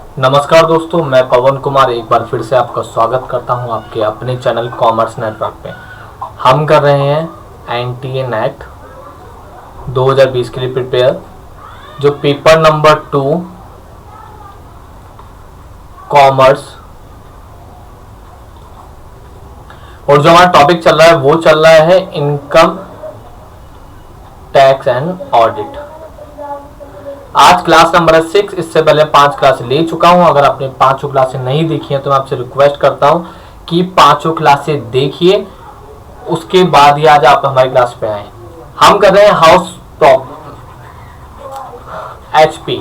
नमस्कार दोस्तों, मैं पवन कुमार एक बार फिर से आपका स्वागत करता हूं आपके अपने चैनल कॉमर्स नेटवर्क पे। हम कर रहे हैं एनटीए नेट 2020 के लिए प्रिपेयर, जो पेपर नंबर 2 कॉमर्स, और जो हमारा टॉपिक चल रहा है वो चल रहा है इनकम टैक्स एंड ऑडिट। आज क्लास नंबर है 6। इससे पहले 5 क्लास ले चुका हूं। अगर आपने 5 क्लासें नहीं देखी हैं तो मैं आपसे रिक्वेस्ट करता हूं कि 5 क्लासें देखिए, उसके बाद ही आज आप हमारी क्लास पे आए। हम कर रहे हैं हाउस एचपी,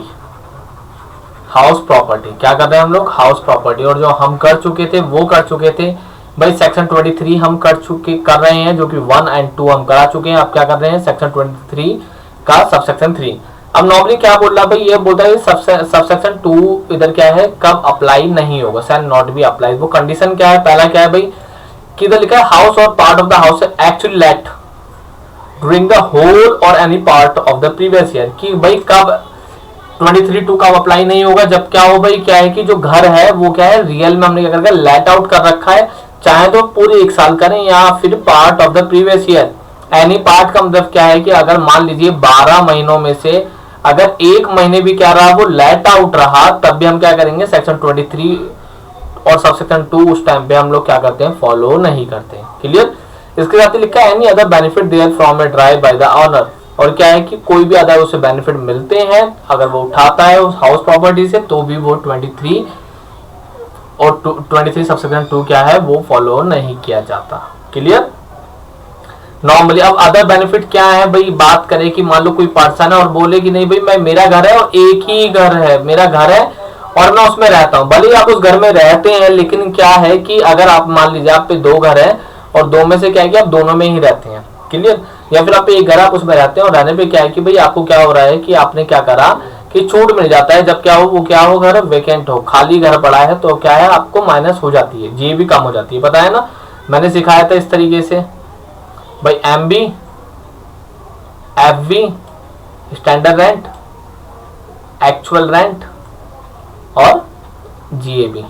हाउस प्रॉपर्टी। क्या कर रहे हैं हम लोग? House property. और जो हम कर चुके थे वो कर चुके थे भाई, सेक्शन 23 हम कर रहे हैं, जो कि 1 और 2 हम करा चुके हैं। अब क्या कर रहे हैं? सेक्शन 23 का सबसेक्शन 3। अब नॉर्मली क्या बोल रहा है भाई? ये बोलता है सबसेक्शन 2 इधर क्या है, कब अप्लाई नहीं होगा, शैल नॉट बी अप्लाई। वो कंडीशन क्या है? पहला क्या है भाई कि इधर लिखा है house or part of the house actually let during the whole or any part of the previous year. कि भाई कब 23(2) कब अप्लाई नहीं होगा? जब क्या हो भाई, क्या है कि जो घर है वो क्या है, रियल में हमने क्या करके लेट आउट कर रखा है, चाहे तो पूरे 1 साल करें या फिर part of the previous year. Any part का मतलब क्या है कि अगर मान लीजिए 12 महीनों में से अगर 1 महीने भी क्या रहा, वो लेट आउट रहा, तब भी हम क्या करेंगे? सेक्शन 23 और सबसेक्शन 2 उस टाइम पे हम लोग क्या करते हैं? फॉलो नहीं करते। क्लियर? इसके साथ ही लिखा है any other benefit therefrom a drive by the owner. और क्या है कि कोई भी अदर उसे बेनिफिट मिलते हैं अगर वो उठाता है उस हाउस प्रॉपर्टी से, तो भी वो 23 और 23 सबसेक्शन 2 क्या है, वो फॉलो नहीं किया जाता। क्लियर? नॉर्मली अब अदर बेनिफिट क्या है भाई? बात करें कि मान लो कोई पर्सन है और बोले कि नहीं भाई मैं, मेरा घर है और एक ही घर है, मेरा घर है और मैं उसमें रहता हूं। भले ही आप उस घर में रहते हैं, लेकिन क्या है कि अगर आप मान लीजिए आप पे 2 घर है और 2 में से क्या है कि आप दोनों में ही रहते हैं। क्लियर? या फिर आप पे एक घर आप उसमें रहते हैं और रहने पे क्या है कि भाई आपको क्या हो रहा है कि आपने क्या करा कि छूट मिल जाता है। जब क्या हो, वो क्या हो, घर वेकेंट हो, खाली घर पड़ा है, तो क्या है आपको माइनस हो जाती है, जी भी कम हो जाती है। पता है ना, मैंने सिखाया था इस तरीके से भाई, MB, FB, standard rent, actual rent और जीएबी।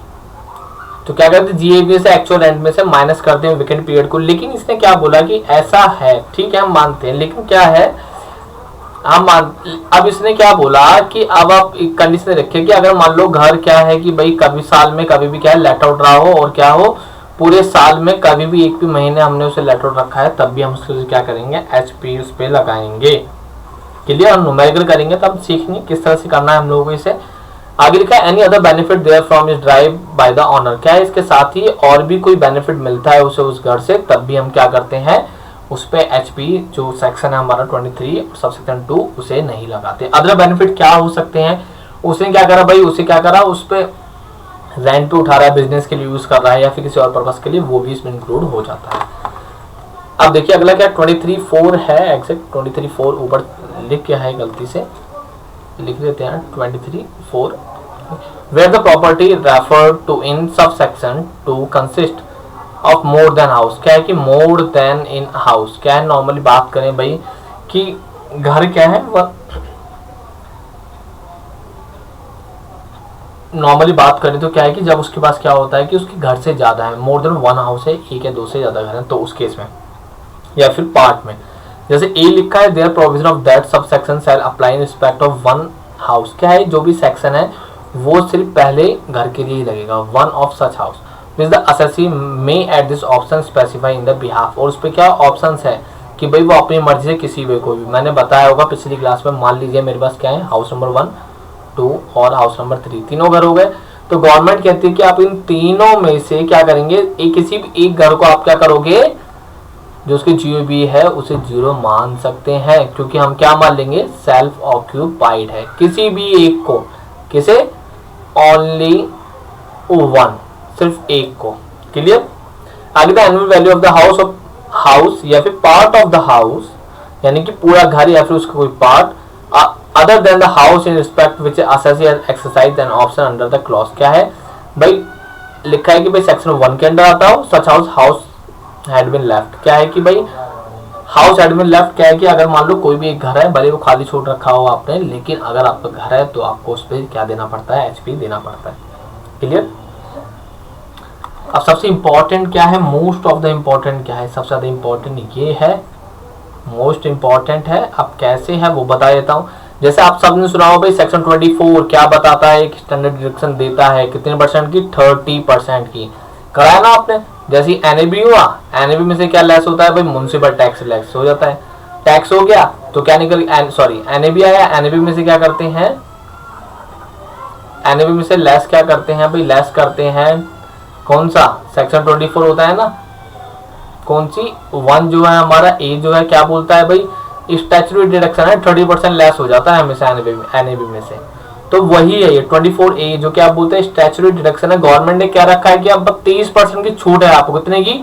तो क्या करते हैं, जीएबी से एक्चुअल रेंट में से माइनस करते हैं वेकेंट पीरियड को। लेकिन इसने क्या बोला कि ऐसा है, ठीक है हम मानते हैं, लेकिन क्या है अब इसने क्या बोला कि अब आप एक कंडीशन रखिए कि अगर मान लो घर क्या है कि भाई कभी साल में कभी भी क्या है लेट आउट रहा हो, और क्या हो पूरे साल में कभी भी एक भी महीने हमने उसे लेटर रखा है, तब भी हम उसको क्या करेंगे? एचपी उस पे लगाएंगे। क्लियर? हम न्यूमेरिकल करेंगे तब सीखेंगे किस तरह से करना है हम लोगों को इसे। आगे लिखा है any other benefit therefrom is drive by the owner. क्या है? इसके साथ ही और भी कोई बेनिफिट मिलता है उसे उस घर से, तब भी हम क्या करते हैं? उस पे एचपी जो सेक्शन है हमारा 23 सबसेक्शन 2 उसे नहीं लगाते। अदर बेनिफिट क्या हो सकते हैं? उसने क्या करा भाई, उसे क्या करा, उस पे रेंट पे उठा रहा है, बिजनेस के लिए यूज कर रहा है या फिर किसी और पर्पस के लिए, वो भी इसमें इंक्लूड हो जाता है। अब देखिए अगला क्या 23(4) है, एग्जैक्ट 23(4) ऊपर लिख क्या है, गलती से लिख देते हैं 23(4), where the property refer to in sub section 2 consist of more than house. क्या है कि मोर देन इन हाउस क्या है? नॉर्मली बात करें भाई कि घर क्या है, वह नॉर्मली बात करें तो क्या है कि जब उसके पास क्या होता है कि उसके घर से ज्यादा है, मोर देन 1 हाउस है, 1 या 2 से ज्यादा घर है, तो उस केस में या फिर पार्ट में, जैसे ए लिखा है there provision of that sub section shall apply in respect of 1 house. क्या है? जो भी सेक्शन है वो सिर्फ पहले घर के लिए ही लगेगा, 1 of such house which the assessee may at this option specify in the behalf. और उस पर क्या ऑप्शन है कि भाई वो अपनी मर्जी से किसी वे को भी, मैंने बताया होगा पिछली क्लास में, मान लीजिए मेरे पास क्या है, हाउस नंबर 1, 2 और हाउस नंबर 3, तीनों घर हो गए, तो गवर्नमेंट कहती है कि आप इन तीनों में से क्या करेंगे, किसी भी एक घर को आप क्या करोगे, जो उसके जीओबी है उसे 0 मान सकते हैं, क्योंकि हम क्या मान लेंगे? सेल्फ ऑक्यूपाइड है। किसी भी एक को, किसे? ओनली 1, सिर्फ एक को। क्लियर? आगे the annual value of the house या फिर पार्ट ऑफ द हाउस, यानी कि पूरा घर या फिर उसका कोई part, other than the house in respect which assessee has exercised an option under the clause। क्या है भाई? लिखा है कि भाई सेक्शन 1 के अंडर आता हो, such house had been left. क्या है कि भाई हाउस एडमिन लेफ्ट क्या है कि अगर मान लो कोई भी एक घर है, भले वो खाली छोड़ रखा हो आपने, लेकिन अगर आपका घर है तो आपको उस पर क्या देना पड़ता है, एचपी देना पड़ता है। क्लियर। अब सबसे इंपॉर्टेंट क्या है, मोस्ट ऑफ द इम्पोर्टेंट क्या है, सबसे ज्यादा इंपॉर्टेंट ये है, मोस्ट इंपॉर्टेंट है। अब कैसे है वो बता देता हूँ। जैसे आप सबने सुना हो भाई सेक्शन 24 क्या बताता है, एक स्टैंडर्ड डिडक्शन देता है कितने परसेंट की, 30% की। कराया ना आपने। जैसे एनएबी हुआ, एनएबी में से क्या लेस होता है भाई, म्युनिसिपल टैक्स लेस हो जाता है। टैक्स हो गया तो क्या निकल, सॉरी एनएबी आया, एनएबी में से क्या करते हैं, एनएबी में से लेस क्या करते हैं भाई, लेस करते हैं कौन सा, सेक्शन 24 होता है ना, कौन सी 1 जो है हमारा ए जो है क्या बोलता है भाई, स्टैट्यूटरी डिडक्शन है 30% लेस हो जाता है हमेशा एनएबी में से। तो वही है ये 24A जो कि आप बोलते हैं स्टैट्यूटरी डिडक्शन है। गवर्नमेंट ने क्या रखा है कि अब 30% की छूट है आपको, कितने की,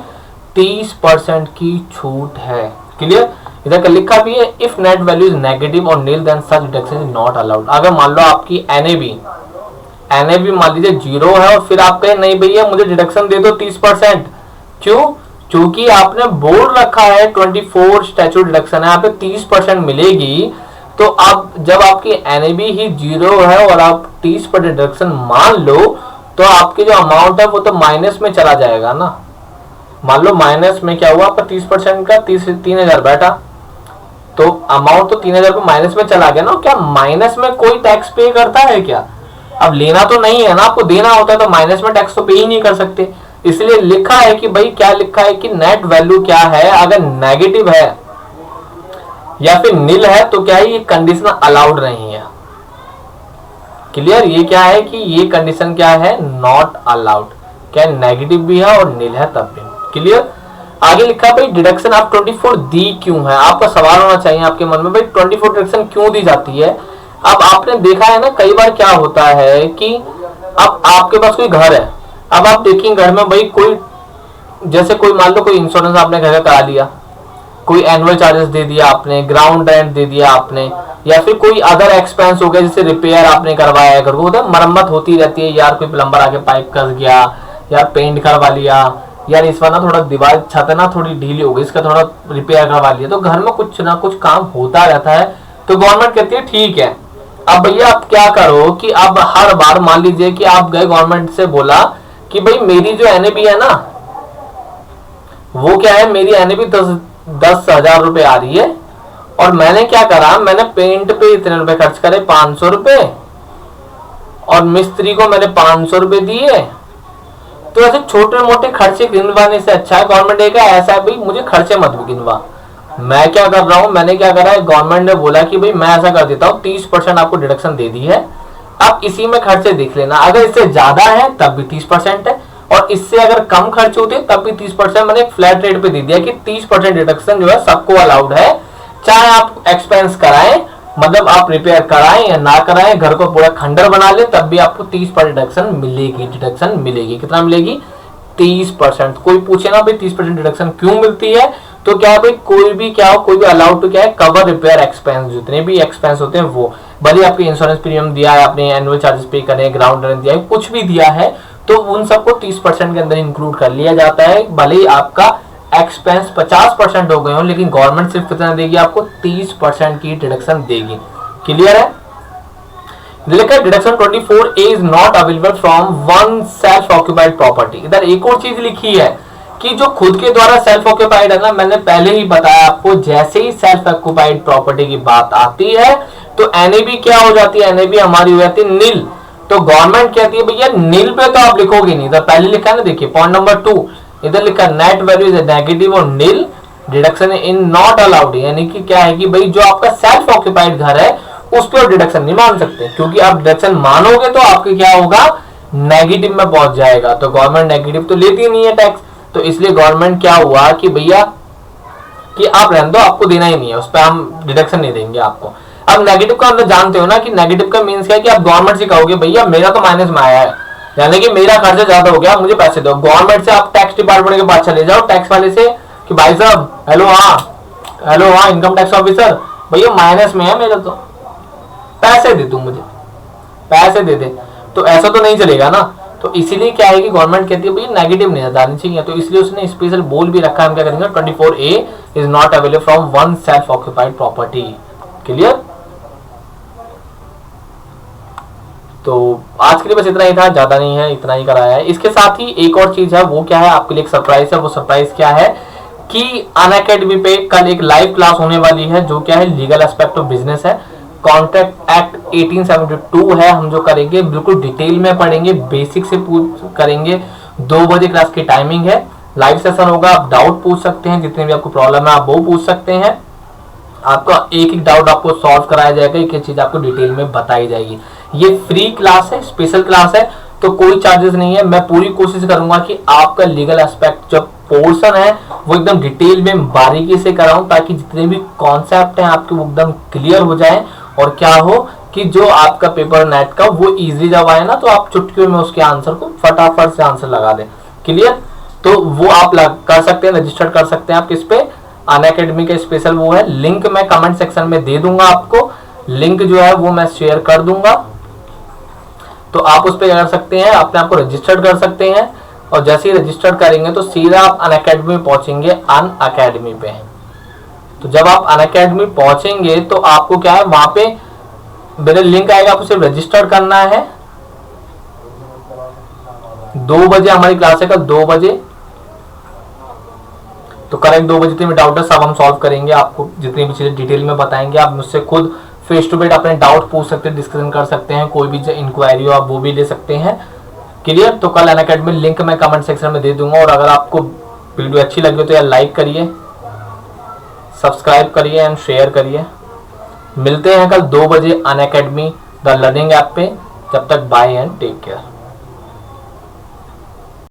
30% की छूट है। क्लियर। इधर का लिखा भी है, if net value is negative or nil then such deduction is not allowed. अगर मान लो आपकी एनएबी मान लीजिए 0 है और फिर आप कहें नहीं भैया मुझे डिडक्शन दे दो 30%, क्यों, क्योंकि आपने बोल रखा है 24 स्टैट्यूट डिडक्शन है, यहाँ पे 30% मिलेगी। तो अब जब आपकी एनएबी ही 0 है और आप 30% डिडक्शन मान लो, तो आपके जो अमाउंट है वो तो माइनस में चला जाएगा ना। मान लो माइनस में क्या हुआ, आपका 30% का 3,000 बैठा, तो अमाउंट तो 3,000 को माइनस में चला गया ना। क्या माइनस में कोई टैक्स पे करता है क्या, अब लेना तो नहीं है ना, आपको देना होता है तो माइनस में टैक्स तो पे ही नहीं कर सकते। इसलिए लिखा है कि भाई क्या लिखा है कि नेट वैल्यू क्या है, अगर नेगेटिव है या फिर नील है तो क्या है, ये कंडीशन अलाउड नहीं है। क्लियर। ये क्या है कि ये कंडीशन क्या है, नॉट अलाउड। क्या नेगेटिव भी है और नील है तब भी। क्लियर। आगे लिखा भाई डिडक्शन आप 24 दी क्यों है, आपका सवाल होना चाहिए आपके मन में, भाई 24 डिडक्शन क्यों दी जाती है। अब आपने देखा है ना कई बार क्या होता है कि अब आपके पास कोई घर है, अब आप देखेंगे घर में भाई कोई, जैसे कोई मान लो कोई इंश्योरेंस आपने घर का करा लिया, कोई एनुअल चार्जेस दे दिया आपने, ग्राउंड रेंट दे दिया आपने, या फिर कोई अदर एक्सपेंस हो गया, जैसे रिपेयर आपने करवाया है घर को, होता है मरम्मत होती रहती है यार, कोई प्लम्बर आके पाइप कस गया, यार पेंट करवा लिया, यार इस बार ना थोड़ा दीवार छत है ना थोड़ी ढीली हो गई, इसका थोड़ा रिपेयर करवा लिया। तो घर में कुछ ना कुछ काम होता रहता है, तो गवर्नमेंट कहती है ठीक है। अब भैया आप क्या करो कि अब हर बार मान लीजिए कि आप गए गवर्नमेंट से बोला कि भाई मेरी जो एनएबी है ना वो क्या है, मेरी एनएबी 10,000 रुपए आ रही है, और मैंने क्या करा, मैंने पेंट पे इतने रुपए खर्च करे 500 रुपए, और मिस्त्री को मैंने 500 रुपए दिए। तो ऐसे छोटे मोटे खर्चे गिनवाने से अच्छा है गवर्नमेंट ने कहा ऐसा है भाई मुझे खर्चे मत गिनवा। मैं क्या कर रहा हूं, मैंने क्या करा है, गवर्नमेंट ने बोला कि भाई मैं ऐसा कर देता हूं 30% आपको डिडक्शन दे दी है, अब इसी में खर्चे देख लेना, अगर इससे ज्यादा है तब भी 30% है, और इससे अगर कम खर्च होते तब भी 30%। मैंने एक फ्लैट रेट पे दे दिया कि 30% डिडक्शन जो है सबको अलाउड है, चाहे आप एक्सपेंस कराएं, मतलब आप रिपेयर कराएं या ना कराएं, घर को पूरा खंडर बना ले तब भी आपको 30% डिडक्शन मिलेगी। डिडक्शन मिलेगी, कितना मिलेगी, 30%। कोई पूछे ना भाई 30% डिडक्शन क्यों मिलती है, तो क्या भाई कोई भी क्या हो, कोई भी अलाउड तो क्या है, कवर रिपेयर एक्सपेंस, जितने भी एक्सपेंस होते हैं वो, भले आपके इंश्योरेंस प्रीमियम दिया है, आपने एनुअल चार्जेस पे करे, ग्राउंड रेंट दिया है, कुछ भी दिया है, तो उन सबको 30% के अंदर इंक्लूड कर लिया जाता है। भले ही आपका एक्सपेंस 50% हो गए हो, लेकिन गवर्नमेंट सिर्फ कितना देगी, आपको 30% की डिडक्शन देगी। क्लियर है। Deduction 24A is not available from one self occupied property. इधर एक और चीज लिखी है कि जो खुद के द्वारा सेल्फ ऑक्यूपाइड है ना, मैंने पहले ही बताया आपको, जैसे ही सेल्फ ऑक्यूपाइड प्रॉपर्टी की बात आती है तो एनएबी क्या हो जाती है, एनएबी हमारी हो जाती है नील। तो गवर्नमेंट कहती है भैया नील पे तो आप लिखोगे नहीं, तो पहले लिखा है ना, देखिए पॉइंट नंबर 2 इधर लिखा net value is negative or nil, deduction in not allowed, यानी कि क्या है कि भाई जो आपका सेल्फ ऑक्यूपाइड घर है उस पर डिडक्शन नहीं मान सकते, क्योंकि आप डिडक्शन मानोगे तो आपके क्या होगा, नेगेटिव में पहुंच जाएगा। तो गवर्नमेंट नेगेटिव तो लेती नहीं है टैक्स, तो इसलिए गवर्नमेंट क्या हुआ कि भैया कि आप रहने दो, आपको देना ही नहीं है, उस पर हम डिडक्शन नहीं देंगे आपको। अब नेगेटिव का मतलब जानते हो ना कि नेगेटिव का मीन्स क्या है कि आप गवर्नमेंट से कहोगे भैया मेरा तो माइनस में आया है, यानी कि मेरा खर्चा ज्यादा हो गया, मुझे पैसे दो। गवर्नमेंट से आप टैक्स डिपार्टमेंट के पास चले जाओ, टैक्स वाले से कि भाई साहब हेलो हाँ इनकम टैक्स ऑफिसर, भैया माइनस में है मेरा, तो पैसे दे, तू मुझे पैसे दे दे। तो ऐसा तो नहीं चलेगा ना। तो इसीलिए क्या है कि गवर्नमेंट कहती है भाई नेगेटिव नहीं डालनी चाहिए, तो इसलिए उसने स्पेशल बोल भी रखा है। हम क्या करेंगे 24A is not available from one self occupied property. Clear? तो आज के लिए बस इतना ही था, ज्यादा नहीं है, इतना ही कराया है। इसके साथ ही एक और चीज है, वो क्या है आपके लिए एक सरप्राइज है। वो सरप्राइज क्या है कि अनअकैडमी पे कल एक लाइव क्लास होने वाली है, जो क्या है लीगल एस्पेक्ट ऑफ बिजनेस है। कॉन्ट्रैक्ट एक्ट 1872 है, हम जो करेंगे बिल्कुल डिटेल में पढ़ेंगे, बेसिक से करेंगे। 2 बजे क्लास की टाइमिंग है, लाइव सेशन होगा। आप डाउट पूछ सकते हैं, जितने भी आपको प्रॉब्लम है आप वो पूछ सकते हैं। आपका एक एक डाउट आपको सॉल्व कराया जाएगा, एक एक चीज आपको डिटेल में बताई जाएगी। ये फ्री क्लास है, स्पेशल क्लास है, तो कोई चार्जेस नहीं है। मैं पूरी कोशिश करूंगा कि आपका लीगल एस्पेक्ट जो पोर्शन है वो एकदम डिटेल में बारीकी से कराऊं, ताकि जितने भी कॉन्सेप्ट हैं आपके वो एकदम क्लियर हो जाए, और क्या हो कि जो आपका पेपर नेट का वो इजी जब आए ना, तो आप चुटकियों में उसके आंसर को फटाफट से आंसर लगा दें। क्लियर? तो वो आप कर सकते हैं, रजिस्टर कर सकते हैं आप किस पे, अनअकैडमी का स्पेशल वो है। लिंक मैं कमेंट सेक्शन में दे दूंगा आपको, लिंक जो है वो मैं शेयर कर दूंगा, तो आप उस पर कर सकते हैं, अपने आप को रजिस्टर कर सकते हैं। और जैसे ही रजिस्टर करेंगे तो सीधा आप अनअकैडमी पहुंचेंगे, अनअकैडमी पे। तो जब आप अनअकैडमी पहुंचेंगे तो आपको क्या है, वहां पे मेरे लिंक आएगा, आपको सिर्फ रजिस्टर करना है। 2 बजे हमारी क्लास है, कल 2 बजे, तो करेक्ट 2 बजे जितने भी डाउट है सब हम सॉल्व करेंगे, आपको जितनी भी चीजें डिटेल में बताएंगे। आप मुझसे खुद फेस टू फेस अपने डाउट पूछ सकते हैं, डिस्कशन कर सकते हैं, कोई भी इंक्वायरी हो आप वो भी ले सकते हैं। क्लियर? तो कल अनअकैडमी लिंक मैं कमेंट सेक्शन में दे दूंगा। और अगर आपको वीडियो अच्छी लगी तो यार लाइक करिए, सब्सक्राइब करिए एंड शेयर करिए। मिलते हैं कल 2 बजे अनअकैडमी द लर्निंग ऐप पे। जब तक बाय एंड टेक केयर।